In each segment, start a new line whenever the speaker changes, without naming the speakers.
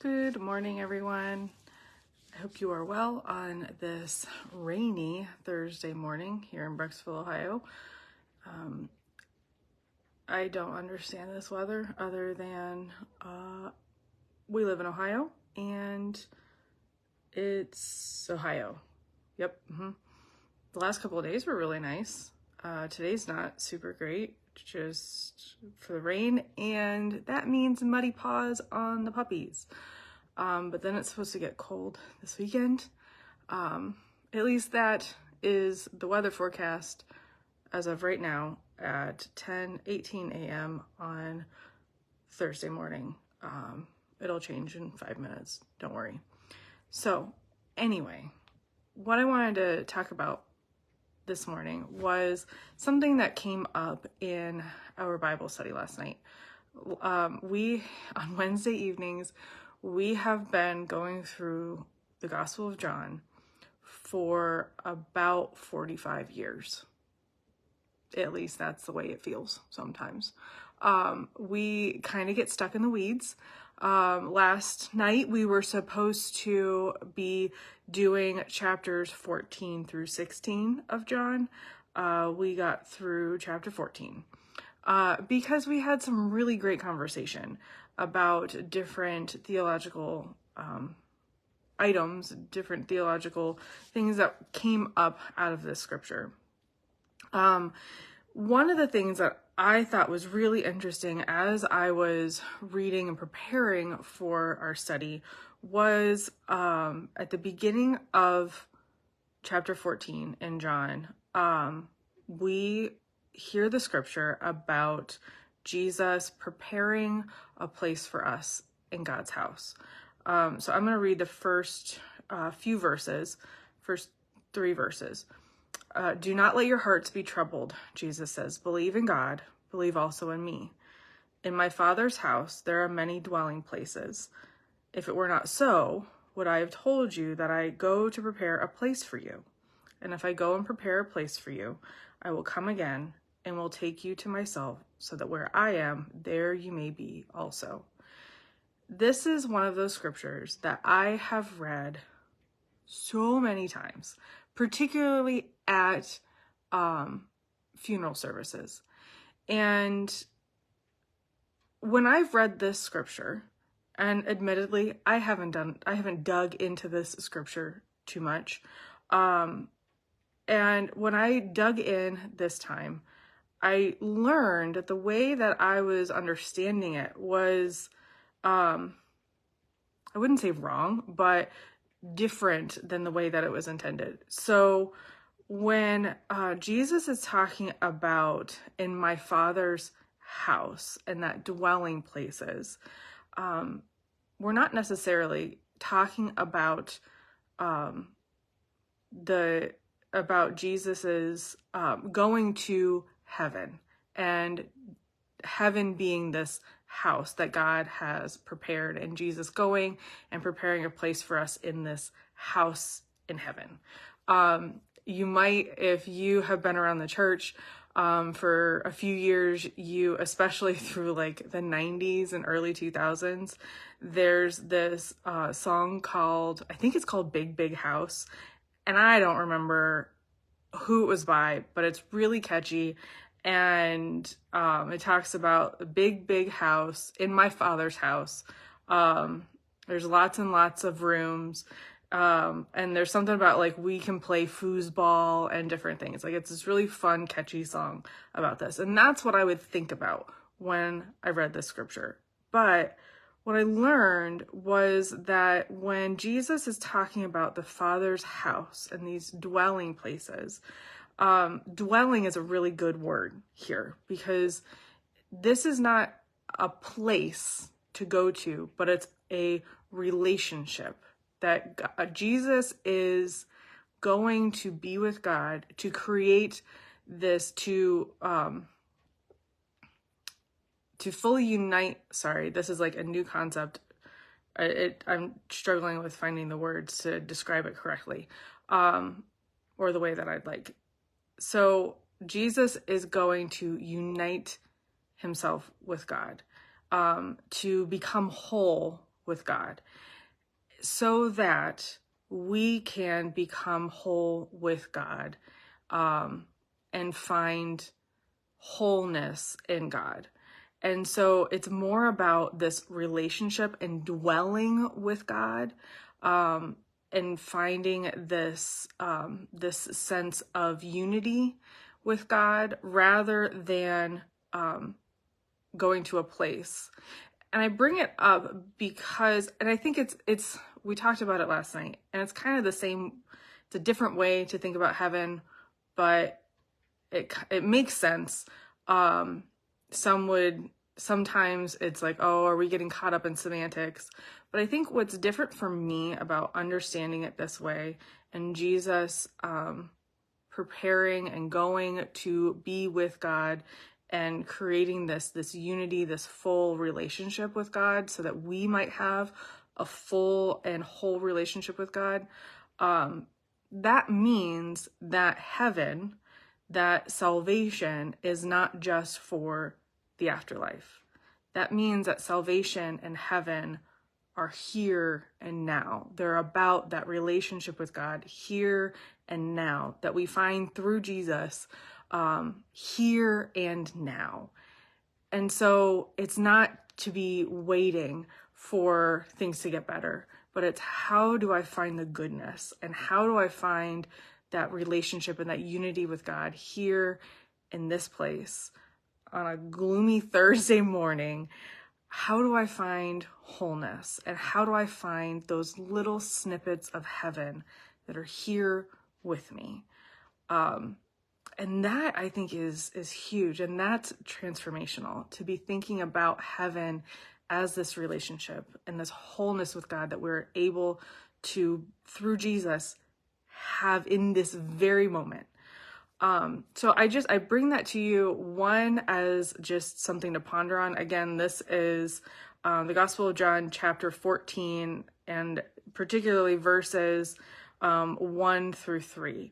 Good morning, everyone. I hope you are well on this rainy Thursday morning here in Brecksville, Ohio. I don't understand this weather other than we live in Ohio and it's Ohio. Yep. The last couple of days were really nice. Today's not super great, just for the rain, and that means muddy paws on the puppies. But then it's supposed to get cold this weekend. At least that is the weather forecast as of right now at 10:18 a.m. on Thursday morning. It'll change in 5 minutes. Don't worry. So anyway, what I wanted to talk about this morning was something that came up in our Bible study last night. On Wednesday evenings, we have been going through the Gospel of John for about 45 years. At least that's the way it feels sometimes. We kind of get stuck in the weeds. Last night we were supposed to be doing chapters 14 through 16 of John. We got through chapter 14 because we had some really great conversation about different theological items, different theological things that came up out of this scripture. One of the things that I thought was really interesting as I was reading and preparing for our study was at the beginning of chapter 14 in John, we hear the scripture about Jesus preparing a place for us in God's house. So I'm going to read the first few verses, first 3 verses. Do not let your hearts be troubled, Jesus says. Believe in God, believe also in me. In my Father's house there are many dwelling places. If it were not so, would I have told you that I go to prepare a place for you? And if I go and prepare a place for you, I will come again and will take you to myself, so that where I am, there you may be also. This is one of those scriptures that I have read so many times, particularly at funeral services. And when I've read this scripture, and admittedly, I haven't dug into this scripture too much. And when I dug in this time, I learned that the way that I was understanding it was, I wouldn't say wrong, but different than the way that it was intended. So when Jesus is talking about in my Father's house and that dwelling places, we're not necessarily talking about Jesus's going to heaven, and heaven being this house that God has prepared, and Jesus going and preparing a place for us in this house in heaven. You might, if you have been around the church for a few years, you, especially through like the 90s and early 2000s, there's this song called, I think it's called Big Big House, and I don't remember who it was by, but it's really catchy. And it talks about a big, big house in my Father's house. There's lots and lots of rooms. And there's something about like we can play foosball and different things. Like it's this really fun, catchy song about this. And that's what I would think about when I read this scripture. But what I learned was that when Jesus is talking about the Father's house and these dwelling places, dwelling is a really good word here, because this is not a place to go to, but it's a relationship that Jesus is going to be with God to create this, to fully unite. Sorry, this is like a new concept. I'm struggling with finding the words to describe it correctly, or the way that I'd like. So Jesus is going to unite himself with God, to become whole with God so that we can become whole with God, and find wholeness in God. And so it's more about this relationship and dwelling with God, and finding this this sense of unity with God rather than going to a place. And I bring it up because, and I think it's we talked about it last night, and it's kind of the same. It's a different way to think about heaven, but it makes sense. Sometimes it's like, oh, are we getting caught up in semantics? But I think what's different for me about understanding it this way, and Jesus preparing and going to be with God and creating this unity, this full relationship with God, so that we might have a full and whole relationship with God. That means that heaven, that salvation is not just for the afterlife. That means that salvation and heaven are here and now. They're about that relationship with God here and now that we find through Jesus, here and now. And so it's not to be waiting for things to get better, but it's how do I find the goodness, and how do I find that relationship and that unity with God here in this place on a gloomy Thursday morning? How do I find wholeness, and how do I find those little snippets of heaven that are here with me? And that, I think, is huge, and that's transformational, to be thinking about heaven as this relationship and this wholeness with God that we're able to, through Jesus, have in this very moment. So I bring that to you, one, as just something to ponder on. Again, this is the Gospel of John, chapter 14, and particularly verses 1 through 3.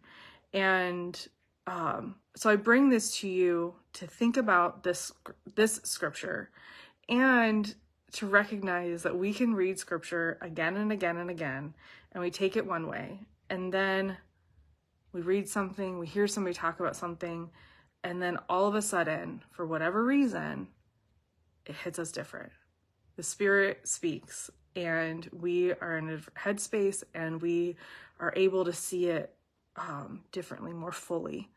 And so I bring this to you to think about this scripture, and to recognize that we can read scripture again and again and again, and we take it one way, and then we read something, we hear somebody talk about something, and then all of a sudden, for whatever reason, it hits us different. The Spirit speaks, and we are in a headspace, and we are able to see it differently, more fully.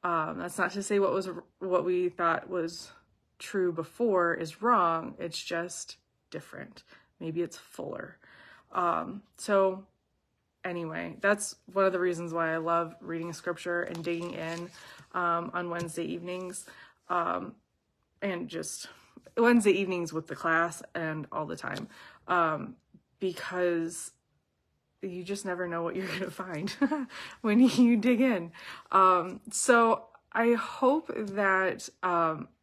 That's not to say what we thought was true before is wrong. It's just different. Maybe it's fuller. So anyway, that's one of the reasons why I love reading scripture and digging in on Wednesday evenings, and just Wednesday evenings with the class and all the time, because you just never know what you're going to find when you dig in. So I hope that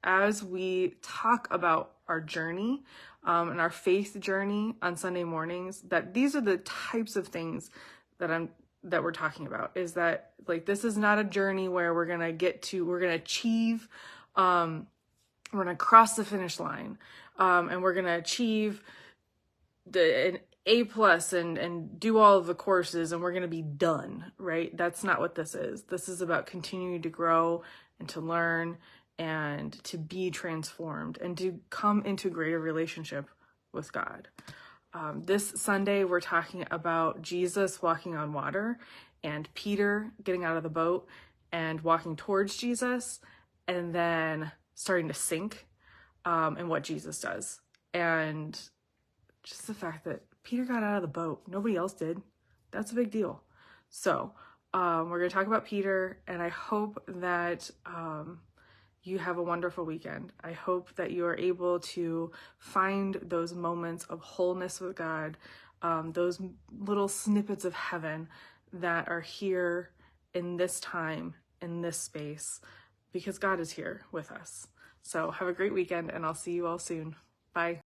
as we talk about our journey and our faith journey on Sunday mornings, that these are the types of things that we're talking about. Is that, like, this is not a journey where we're going to achieve, we're going to cross the finish line, and we're going to achieve an A+ and do all of the courses, and we're going to be done, right? That's not what this is. This is about continuing to grow and to learn and to be transformed and to come into greater relationship with God. This Sunday, we're talking about Jesus walking on water and Peter getting out of the boat and walking towards Jesus and then starting to sink, and what Jesus does. And just the fact that Peter got out of the boat, nobody else did. That's a big deal. So we're going to talk about Peter, and I hope that you have a wonderful weekend. I hope that you are able to find those moments of wholeness with God, those little snippets of heaven that are here in this time, in this space, because God is here with us. So have a great weekend, and I'll see you all soon. Bye.